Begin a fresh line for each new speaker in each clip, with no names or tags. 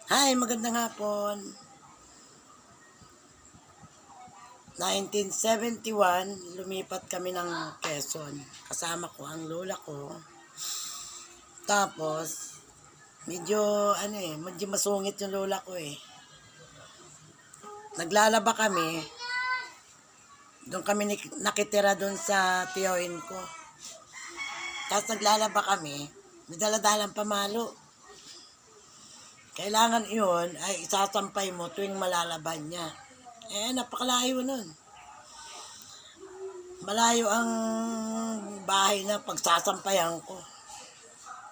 Hi, magandang hapon. 1971, lumipat kami ng Quezon. Kasama ko ang lola ko. Tapos, medyo masungit yung lola ko eh. Naglalaba kami. Doon kami nakitira doon sa tiyoin ko. Tapos naglalaba kami. May daladalang pamalo. Kailangan iyon ay isasampay mo tuwing malalaban niya. Napakalayo nun. Malayo ang bahay na pagsasampayan ko.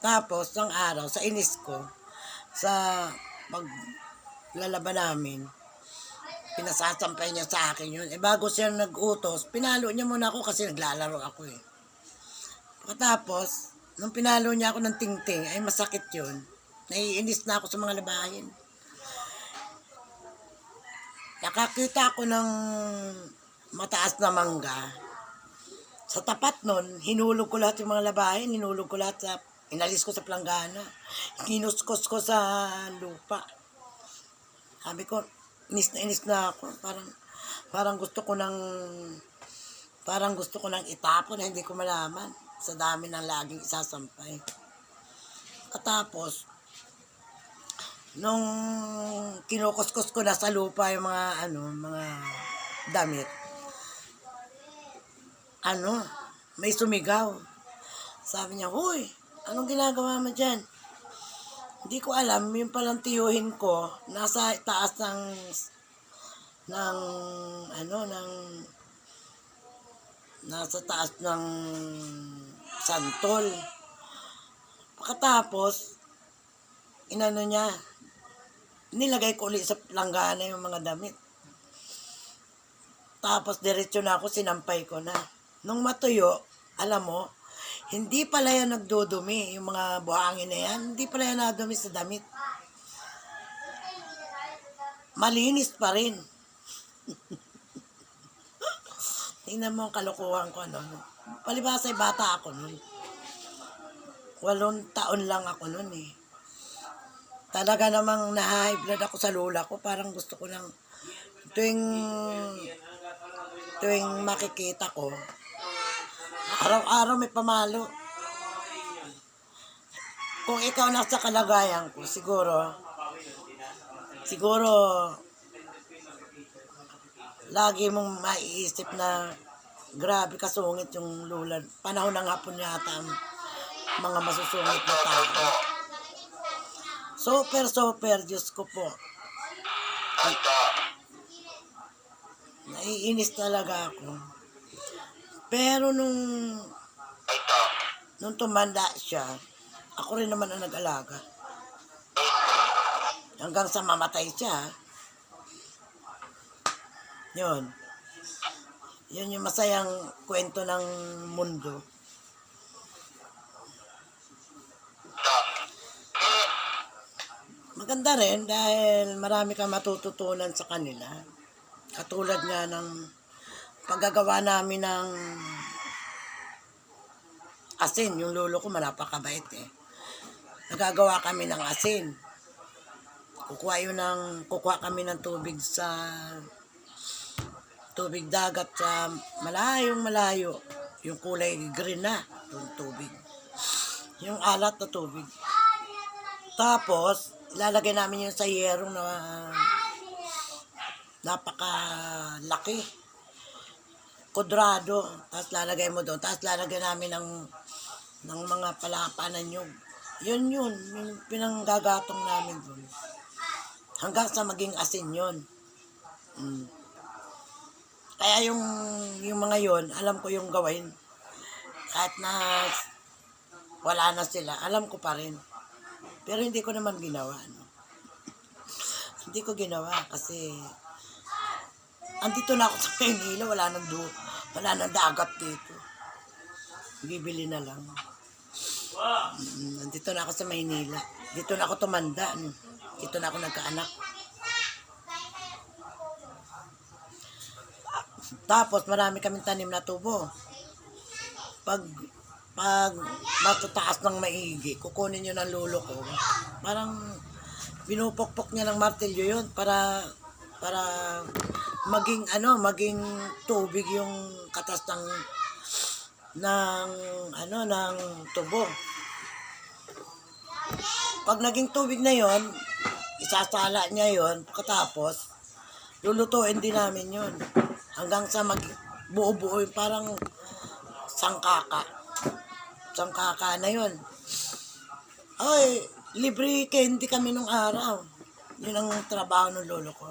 Tapos, ng araw, sa inis ko, sa paglalaba namin, pinasasampay niya sa akin yun. Bago siya nag-utos, pinalo niya muna ako kasi naglalaro ako eh. Pagkatapos, nung pinalo niya ako ng tingting, ay masakit yun. Naiinis na ako sa mga labahin. Nakakita ako ng mataas na mangga. Sa tapat nun, hinulog ko lahat yung mga labahin, inalis ko sa planggana. Kinuskos ko sa lupa. Sabi ko, inis na ako. Parang gusto ko nang itapon na hindi ko malaman sa dami ng laging isasampay. Katapos, nung kinukuskus ko na sa lupa yung mga damit, may sumigaw. Sabi niya, "Hoy, anong ginagawa mo dyan?" Hindi ko alam, yung palang tiyuhin ko, nasa taas nasa taas ng santol. Pagkatapos, nilagay ko ulit sa langgana yung mga damit. Tapos, diretso na ako, sinampay ko na. Nung matuyo, alam mo, hindi pala yan nagdudumi, yung mga buhangin na yan, hindi pala yan nadumi sa damit. Malinis pa rin. Tingnan mo ang kalokohan ko, Palibasa ay bata ako nun. 8 taon lang ako nun eh. Talaga namang na-high blood ako sa lola ko. Parang gusto ko lang, tuwing makikita ko, araw-araw may pamalo. Kung ikaw nasa kalagayan ko, siguro, lagi mong maiisip na grabe kasungit yung lola. Panahon ng hapon yata ang mga masusungit na tao. Super, Diyos ko po. Naiinis talaga ako. Pero nung tumanda siya, ako rin naman ang nag-alaga. Hanggang sa mamatay siya. Yun yung masayang kwento ng mundo. Maganda rin dahil marami kang matututunan sa kanila. Katulad nga ng paggagawa namin ng asin. Yung lolo ko napakabait eh. Nagagawa kami ng asin. Kukuha kami ng tubig dagat sa malayo. Yung kulay green na yung tubig. Yung alat na tubig. Tapos, ilalagay namin yun sa yerong na napakalaki. Kudrado. Tapos lalagay mo doon. Tapos lalagay namin ng mga palapa na nyug. Yun. Yung pinanggagatong namin doon. Hanggang sa maging asin yun. Kaya yung mga yun, alam ko yung gawin. Kahit na wala na sila, alam ko pa rin. Pero hindi ko naman ginawa. Hindi ko ginawa kasi andito na ako sa Maynila, wala nang dagat dito. Bibili na lang. Andito na ako sa Maynila. Dito na ako tumanda. Dito na ako nagkaanak. Tapos marami kaming tanim na tubo. Pag matutaas ng maigi, kukunin nyo ng lolo ko. Parang Pinupokpok niya ng martilyo yun para maging maging tubig yung katas ng tubo. Pag naging tubig na yon, isasala niya yon, pagkatapos lulutuin din namin yon hanggang sa buo-buo yung parang sangkaka. Sangkaka na yon. Ay, libre candy kami nung araw. Yun ang trabaho ng lolo ko.